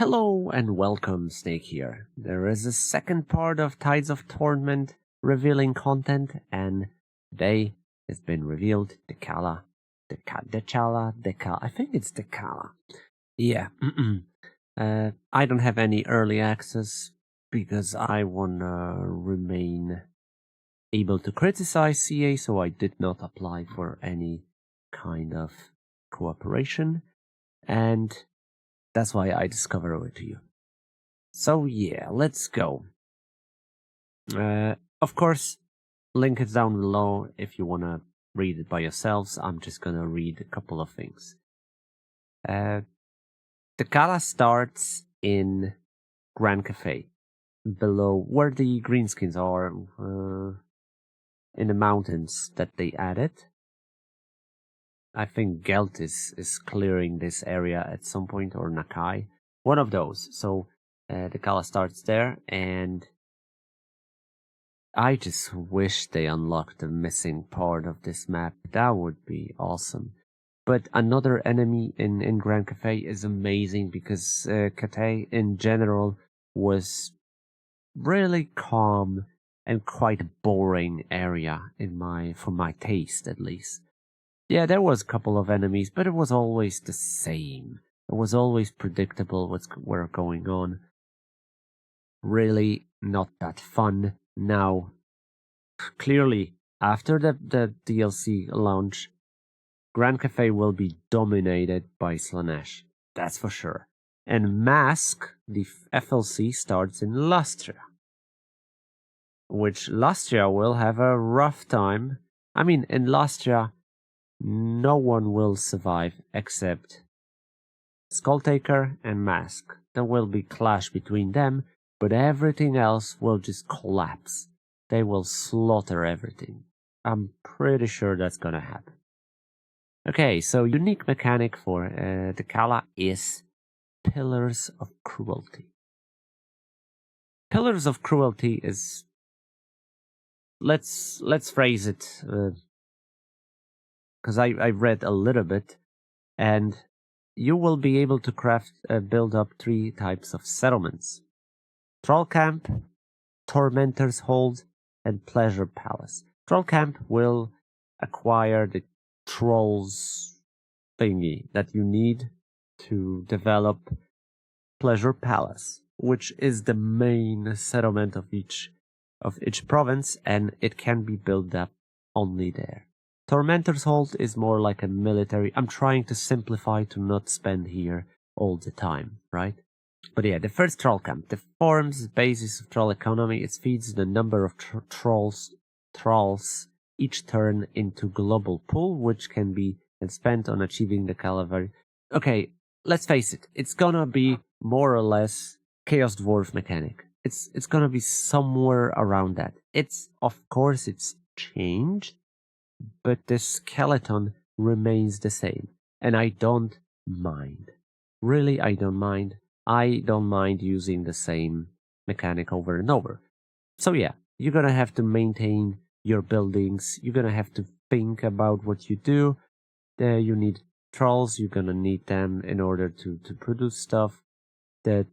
Hello and welcome, Snake here. There is a second part of Tides of Torment revealing content, and today it's been revealed Dechala. I think it's Dechala. Yeah. I don't have any early access because I wanna remain able to criticize CA, so I did not apply for any kind of cooperation, and that's why I discover it to you. So yeah, let's go. Of course, link is down below if you want to read it by yourselves. I'm just gonna read a couple of things. Dechala starts in Grand Cafe, below where the greenskins are, in the mountains that they added. I think Gelt is clearing this area at some point, or Nakai. One of those. So Dechala starts there, and I just wish they unlocked the missing part of this map. That would be awesome. But another enemy in Grand Cafe is amazing because Cathay in general was really calm and quite a boring area for my taste, at least. Yeah, there was a couple of enemies, but it was always the same. It was always predictable what's going on. Really not that fun. Now, clearly, after the DLC launch, Grand Cafe will be dominated by Slanesh. That's for sure. And Mask, the FLC, starts in Lustria. Which Lustria will have a rough time. I mean, in Lustria, no one will survive except Skulltaker and Mask. There will be clash between them, but everything else will just collapse. They will slaughter everything. I'm pretty sure that's gonna happen. Okay, so unique mechanic for Dechala is Pillars of Cruelty. Pillars of Cruelty is... Let's phrase it... because I read a little bit, and you will be able to build up 3 types of settlements. Troll Camp, Tormentor's Hold, and Pleasure Palace. Troll Camp will acquire the trolls thingy that you need to develop Pleasure Palace, which is the main settlement of each province, and it can be built up only there. Tormentor's Hold is more like a military. I'm trying to simplify to not spend here all the time, right? But yeah, the first Troll Camp. The forms the basis of troll economy. It feeds the number of trolls each turn into global pool, which can be spent on achieving the Calavary. Okay, let's face it. It's gonna be more or less Chaos Dwarf mechanic. It's gonna be somewhere around that. Of course it's changed, but the skeleton remains the same, and I don't mind. Really, I don't mind. I don't mind using the same mechanic over and over. So yeah, you're gonna have to maintain your buildings. You're gonna have to think about what you do. You need trolls. You're gonna need them in order to produce stuff. The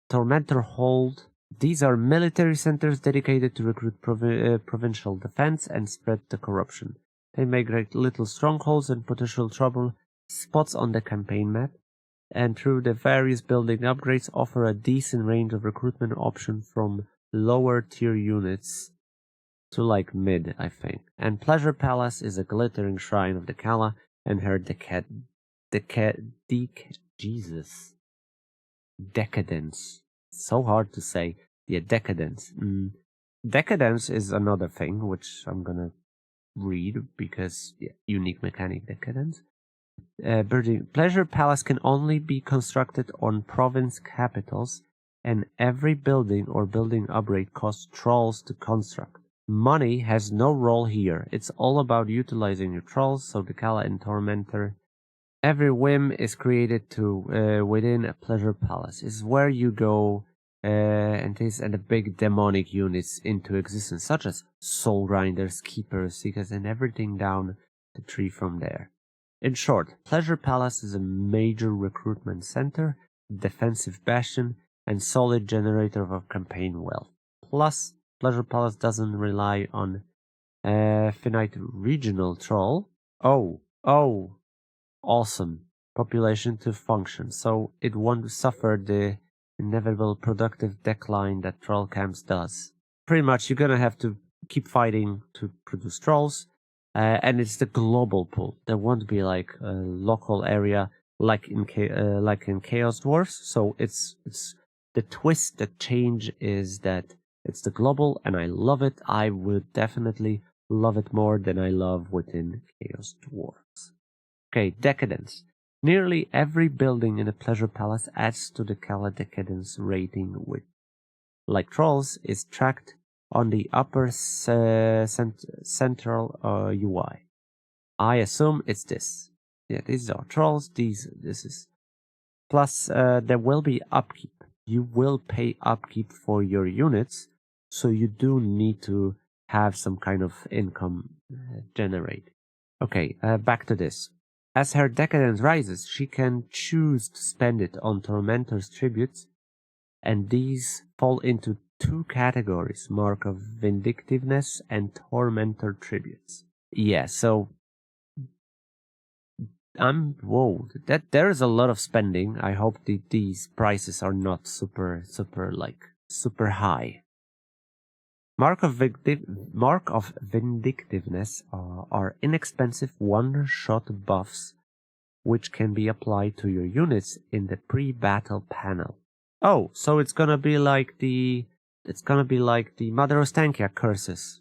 Tormentor Hold. These are military centers dedicated to recruit provincial defense and spread the corruption. They make great little strongholds and potential trouble spots on the campaign map, and through the various building upgrades offer a decent range of recruitment options from lower tier units to like mid, I think. And Pleasure Palace is a glittering shrine of Dechala and her decadence. So hard to say. Yeah, decadence. Decadence is another thing which I'm gonna read because unique mechanic decadence. Pleasure Palace can only be constructed on province capitals, and every building or building upgrade costs trolls to construct. Money has no role here. It's all about utilizing your trolls, so Dechala and Tormentor. Every whim is created within a Pleasure Palace. Is where you go and the big demonic units into existence, such as Soul Grinders, Keepers, Seekers, and everything down the tree from there. In short, Pleasure Palace is a major recruitment center defensive bastion, and solid generator of campaign wealth. Plus, Pleasure Palace doesn't rely on finite regional troll. Oh, awesome population to function, so it won't suffer the inevitable productive decline that troll camps does. Pretty much, you're gonna have to keep fighting to produce trolls, and it's the global pool. There won't be like a local area like in Chaos Dwarfs. So it's the twist, the change is that it's the global, and I love it. I would definitely love it more than I love within Chaos Dwarfs. Okay, Decadence. Nearly every building in a Pleasure Palace adds to the Dechala Decadence rating, which, like trolls, is tracked on the upper central UI. I assume it's this. Yeah, these are trolls. This is. Plus, there will be upkeep. You will pay upkeep for your units, so you do need to have some kind of income generated. Okay, back to this. As her decadence rises, she can choose to spend it on Tormentor's tributes, and these fall into two categories: Mark of Vindictiveness and Tormentor tributes. Yeah, so whoa, that there is a lot of spending. I hope these prices are not super high. Mark of Vindictiveness are inexpensive one-shot buffs which can be applied to your units in the pre-battle panel. Oh, so it's gonna be like the Mother Ostankia curses.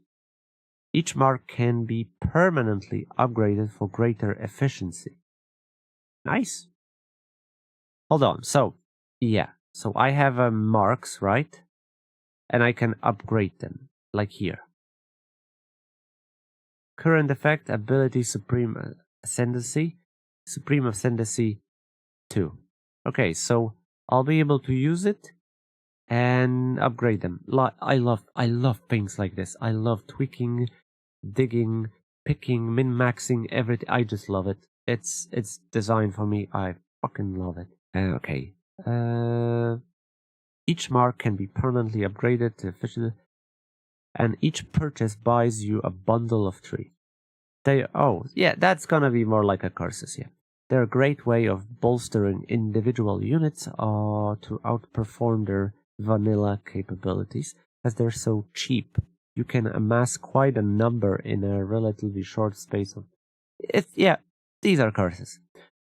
Each mark can be permanently upgraded for greater efficiency. Nice. Hold on. So I have marks, right? And I can upgrade them, like here. Current effect, ability, Supreme Ascendancy 2. Okay, so I'll be able to use it and upgrade them. I love things like this. I love tweaking, digging, picking, min-maxing, everything. I just love it. It's designed for me. I fucking love it. Okay. Each mark can be permanently upgraded to efficient, and each purchase buys you a bundle of 3. That's gonna be more like a curses, yeah. They're a great way of bolstering individual units to outperform their vanilla capabilities, as they're so cheap. You can amass quite a number in a relatively short space of... these are curses.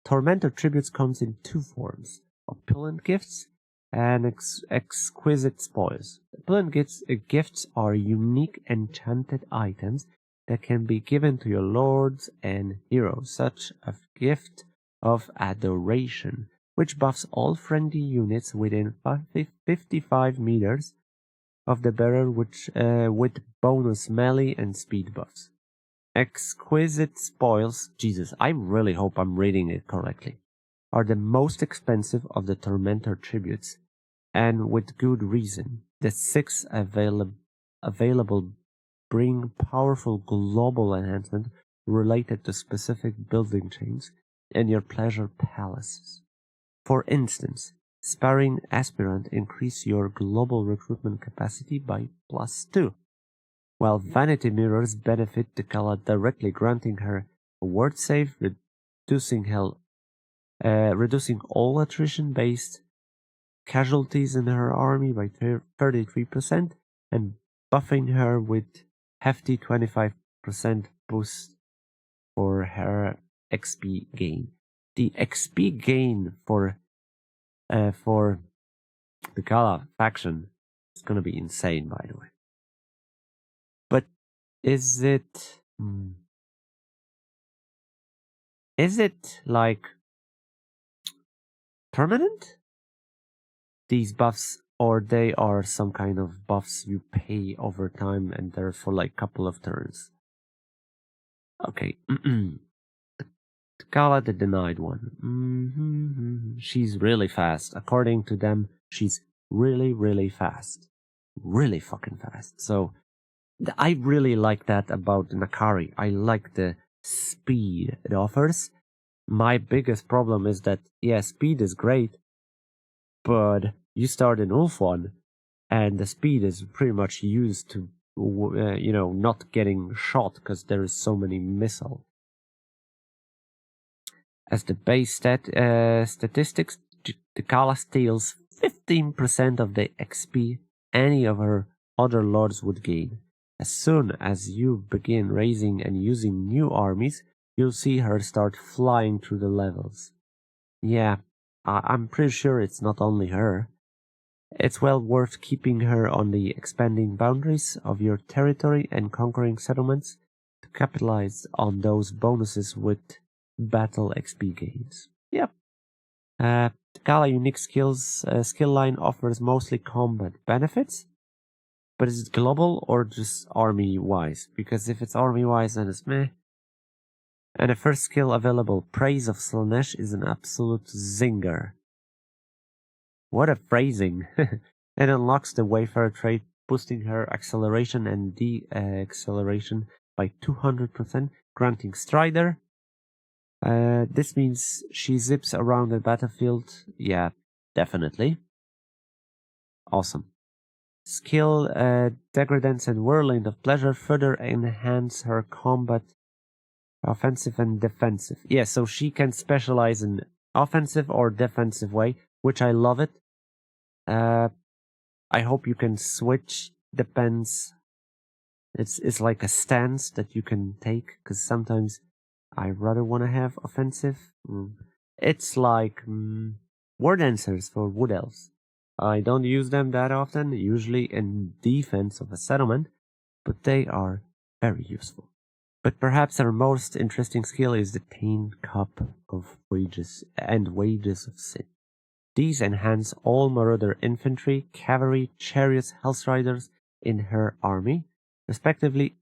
Tormentor tributes comes in 2 forms: opulent gifts and exquisite spoils. Opulent gifts are unique enchanted items that can be given to your lords and heroes, such as gift of adoration, which buffs all friendly units within 55 meters of the bearer, with bonus melee and speed buffs. Exquisite spoils, Jesus, I really hope I'm reading it correctly, are the most expensive of the Tormentor tributes, and with good reason. The 6 available bring powerful global enhancement related to specific building chains and your pleasure palaces. For instance, Sparring Aspirant increase your global recruitment capacity by +2, while Vanity Mirrors benefit Dechala directly, granting her a word save, reducing all attrition-based casualties in her army by 33%, and buffing her with hefty 25% boost for her XP gain. The XP gain for the Gala faction is gonna be insane, by the way. But is it like permanent, these buffs, or they are some kind of buffs you pay over time and they're for like couple of turns? Okay. Dechala, the denied one. She's really fast. According to them, she's really fast. Really fucking fast. So I really like that about Nakari. I like the speed it offers. My biggest problem is that, speed is great, but you start in Ulf one, and the speed is pretty much used to, not getting shot because there is so many missiles. As the base statistics, Dechala steals 15% of the XP any of her other lords would gain. As soon as you begin raising and using new armies, you'll see her start flying through the levels. Yeah, I'm pretty sure it's not only her. It's well worth keeping her on the expanding boundaries of your territory and conquering settlements to capitalize on those bonuses with battle XP gains. Yep. Dechala unique skill line offers mostly combat benefits, but is it global or just army-wise? Because if it's army-wise, then it's meh. And the first skill available, Praise of Slaanesh, is an absolute zinger. What a phrasing! It unlocks the Wayfarer trait, boosting her acceleration and de-acceleration by 200%, granting Strider. This means she zips around the battlefield. Yeah, definitely. Awesome. Skill Degradance and Whirlwind of Pleasure further enhance her combat offensive and defensive. Yeah, so she can specialize in offensive or defensive way, which I love it. I hope you can switch, depends. It's like a stance that you can take, because sometimes I rather want to have offensive. It's like word answers for wood elves. I don't use them that often, usually in defense of a settlement, but they are very useful. But perhaps our most interesting skill is the Tainted Cup of Wages and Wages of Sin. These enhance all Marauder infantry, cavalry, chariots, Hell's Riders in her army, respectively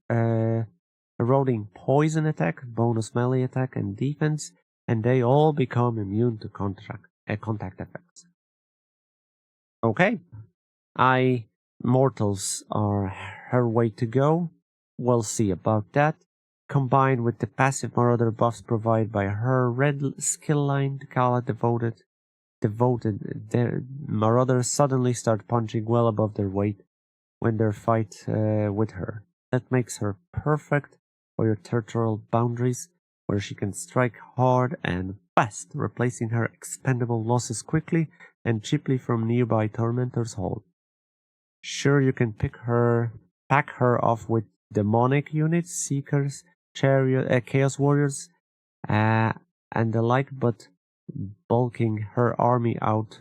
eroding poison attack, bonus melee attack, and defense, and they all become immune to contact effects. Okay, mortals are her way to go. We'll see about that. Combined with the passive Marauder buffs provided by her red skill line, Dechala devoted their Marauders suddenly start punching well above their weight when they fight with her. That makes her perfect for your territorial boundaries, where she can strike hard and fast, replacing her expendable losses quickly and cheaply from nearby Tormentor's hold. Sure, you can pack her off with demonic units, Seekers, Chariot, Chaos Warriors, and the like, but bulking her army out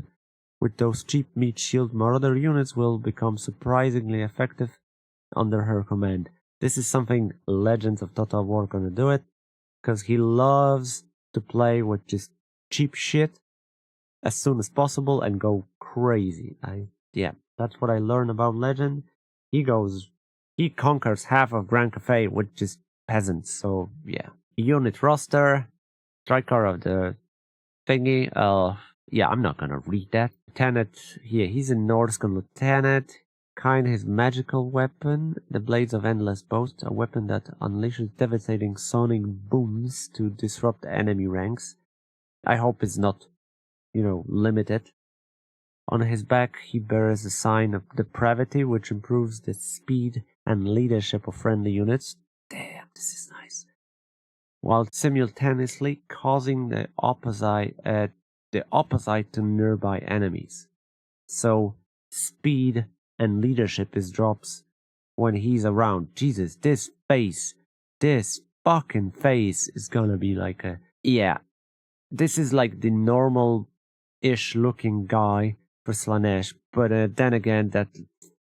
with those cheap meat shield Marauder units will become surprisingly effective under her command. This is something Legends of Total War gonna do it, because he loves to play with just cheap shit as soon as possible and go crazy. That's what I learned about Legend. He conquers half of Grand Cafe with just peasants, so yeah. Unit roster, striker of the thingy, I'm not gonna read that. Lieutenant, he's a Nordscan lieutenant. His magical weapon, the Blades of Endless Boast, a weapon that unleashes devastating sonic booms to disrupt enemy ranks. I hope it's not, limited. On his back, he bears a sign of depravity, which improves the speed and leadership of friendly units. Damn, this is nice. While simultaneously causing the opposite to nearby enemies. So, speed and leadership is drops when he's around. Jesus, this fucking face is gonna be like this is like the normal-ish looking guy for Slaanesh, but then again, that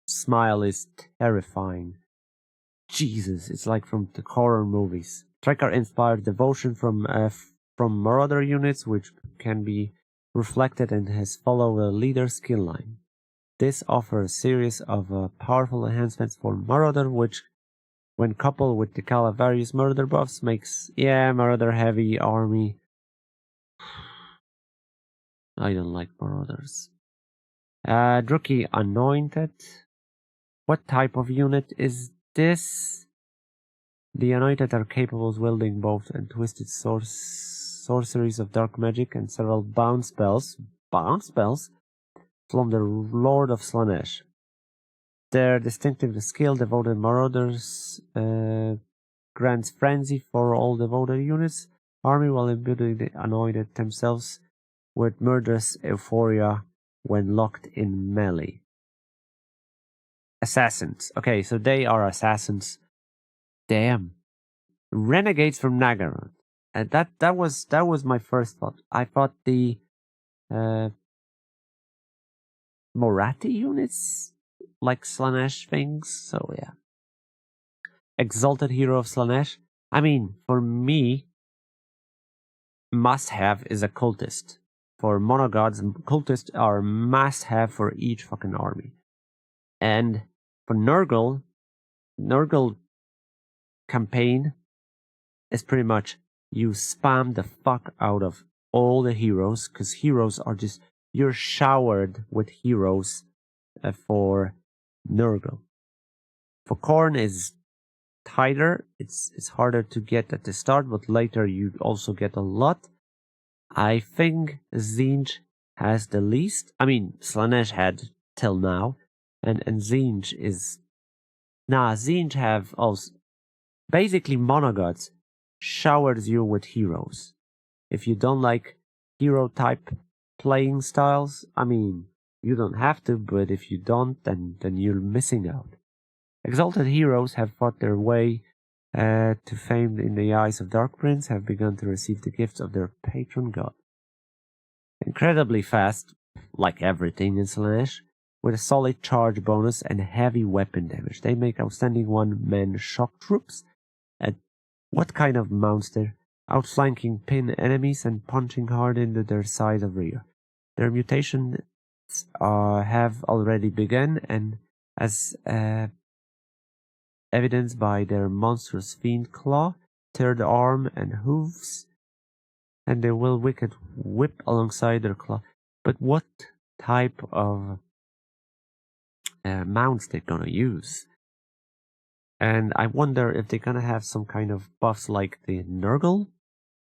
smile is terrifying. Jesus, it's like from the horror movies. Striker inspired devotion from Marauder units, which can be reflected in his follow the leader skill line. This offers a series of powerful enhancements for Marauder, which, when coupled with Dechala various Marauder buffs, makes Marauder heavy army. I don't like Marauders. Druki Anointed. What type of unit is this? The Anointed are capable of wielding both and twisted sorceries of dark magic and several bound spells. Bound spells? from the Lord of Slaanesh. Their distinctive skill, Devoted Marauders, grants frenzy for all devoted units. Army while imbuing anointed themselves with murderous euphoria when locked in melee. Assassins. Okay, so they are assassins. Damn. Renegades from Nagaroth. And that was my first thought. I thought the Morathi units like Slaanesh things, so yeah. Exalted Hero of Slaanesh. I mean, for me, must-have is a cultist. For monogods, cultists are must-have for each fucking army. And for Nurgle campaign is pretty much you spam the fuck out of all the heroes, because heroes are just, you're showered with heroes for Nurgle. For Khorne is tighter, it's harder to get at the start, but later you also get a lot. I think Tzeentch has the least. I mean, Slaanesh had till now, and Tzeentch is... Tzeentch have also... Basically, monogods showers you with heroes. If you don't like hero-type playing styles, I mean, you don't have to, but if you don't, then you're missing out. Exalted heroes have fought their way to fame in the eyes of Dark Prince, have begun to receive the gifts of their patron god. Incredibly fast, like everything in Slaanesh, with a solid charge bonus and heavy weapon damage. They make outstanding one-man shock troops. And what kind of monster? Outflanking pin enemies and punching hard into their side of rear. Their mutations have already begun, and as evidenced by their monstrous fiend claw, third arm, and hooves, and they will wicked whip alongside their claw. But what type of mounts they're gonna use? And I wonder if they're gonna have some kind of buffs like the Nurgle.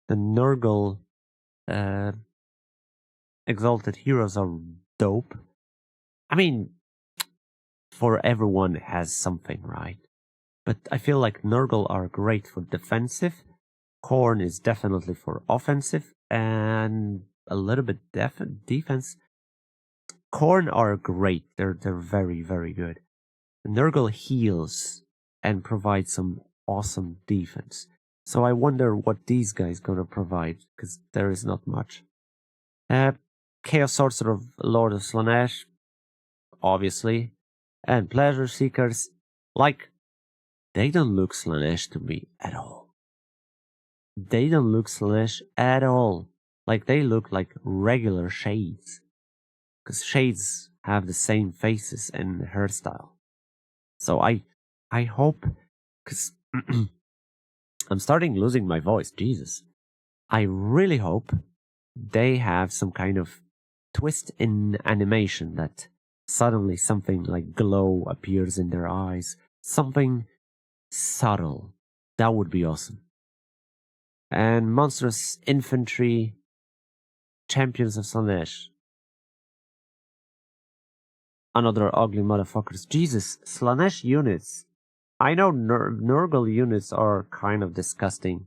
The Nurgle exalted heroes are dope. I mean, for everyone has something, right? But I feel like Nurgle are great for defensive. Khorne is definitely for offensive and a little bit defense. Khorne are great. They're very, very good. Nurgle heals and provides some awesome defense. So I wonder what these guys gonna provide, because there is not much. Chaos Sorcerer of Lord of Slaanesh, obviously. And Pleasure Seekers, like, they don't look Slaanesh to me at all. They don't look Slaanesh at all. Like, they look like regular Shades. Because Shades have the same faces and hairstyle. So I hope, because I'm starting losing my voice, Jesus. I really hope they have some kind of twist in animation that suddenly something like glow appears in their eyes. Something subtle. That would be awesome. And Monstrous Infantry, Champions of Slaanesh. Another ugly motherfuckers. Jesus, Slaanesh units. I know Nurgle units are kind of disgusting,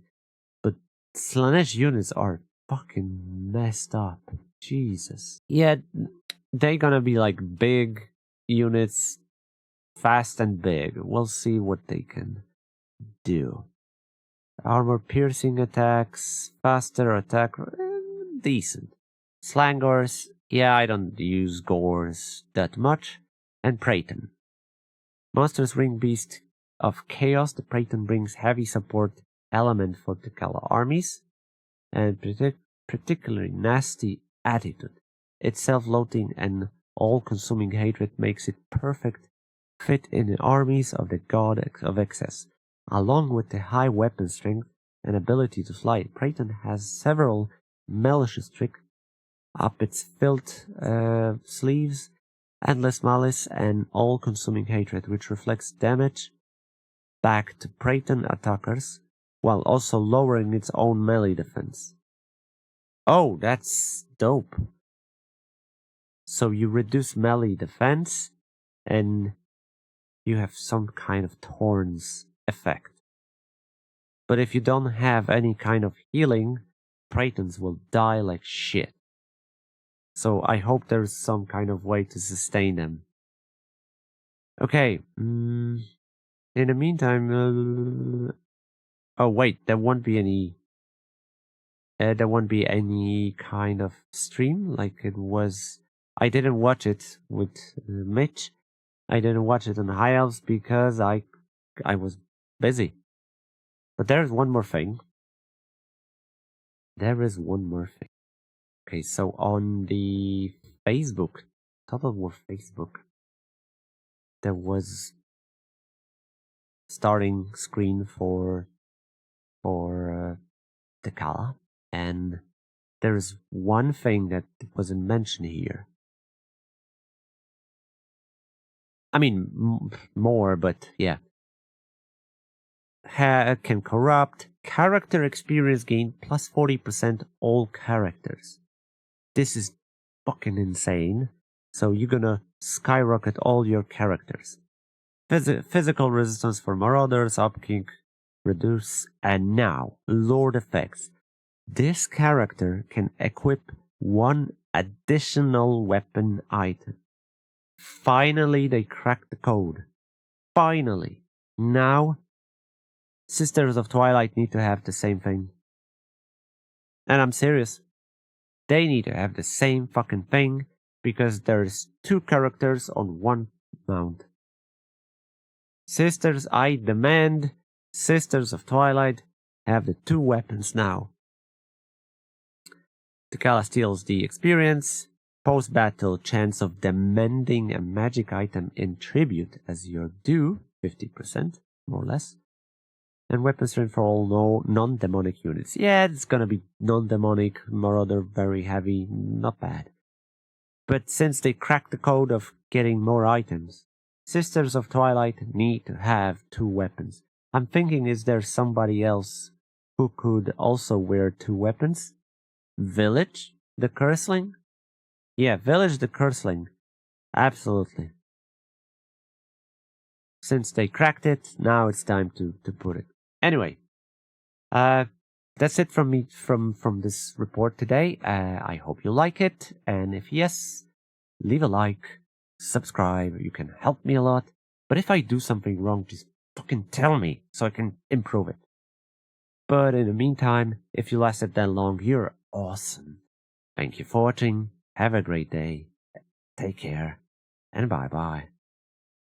but Slaanesh units are fucking messed up. Jesus. Yeah, they're gonna be like big units, fast and big. We'll see what they can do. Armor piercing attacks, faster attack, decent. Slangors, yeah, I don't use Gores that much. And Praeton. Monsters Ring Beast of Chaos, the Praeton brings heavy support element for Dechala armies, and particularly nasty attitude. Its self-loathing and all-consuming hatred makes it perfect fit in the armies of the god of excess. Along with the high weapon strength and ability to fly, Praeton has several malicious tricks up its filled sleeves, endless malice, and all-consuming hatred, which reflects damage back to Praeton attackers, while also lowering its own melee defense. Oh, that's dope. So you reduce melee defense, and you have some kind of thorns effect. But if you don't have any kind of healing, Pratons will die like shit. So I hope there's some kind of way to sustain them. Okay. In the meantime, oh wait, there won't be any. There won't be any kind of stream like it was. I didn't watch it with Mitch. I didn't watch it on High Elves because I was busy. But there's one more thing. There is one more thing. Okay, so on the Facebook, Total War Facebook, there was starting screen for Dechala, and there is one thing that wasn't mentioned here. I mean, more, but yeah. Can corrupt. Character experience gain plus 40% all characters. This is fucking insane. So you're gonna skyrocket all your characters. Physical resistance for marauders, upkick, reduce, and now, Lord effects. This character can equip one additional weapon item. Finally, they cracked the code. Finally. Now, Sisters of Twilight need to have the same thing. And I'm serious. They need to have the same fucking thing because there's 2 characters on 1 mount. Sisters, I demand Sisters of Twilight have the 2 weapons now. Dechala steals the experience. Post-battle chance of demanding a magic item in tribute as your due, 50%, more or less. And weapon strength for all non-demonic units. Yeah, it's gonna be non-demonic, Marauder, very heavy, not bad. But since they cracked the code of getting more items, Sisters of Twilight need to have 2 weapons. I'm thinking, is there somebody else who could also wear 2 weapons? Village, the Curseling? Yeah, Village the Curseling. Absolutely. Since they cracked it, now it's time to put it. Anyway, that's it from me from this report today. I hope you like it, and if yes, leave a like, subscribe. You can help me a lot. But if I do something wrong, just fucking tell me so I can improve it. But in the meantime, if you lasted that long, you're awesome. Thank you for watching. Have a great day. Take care, and bye-bye.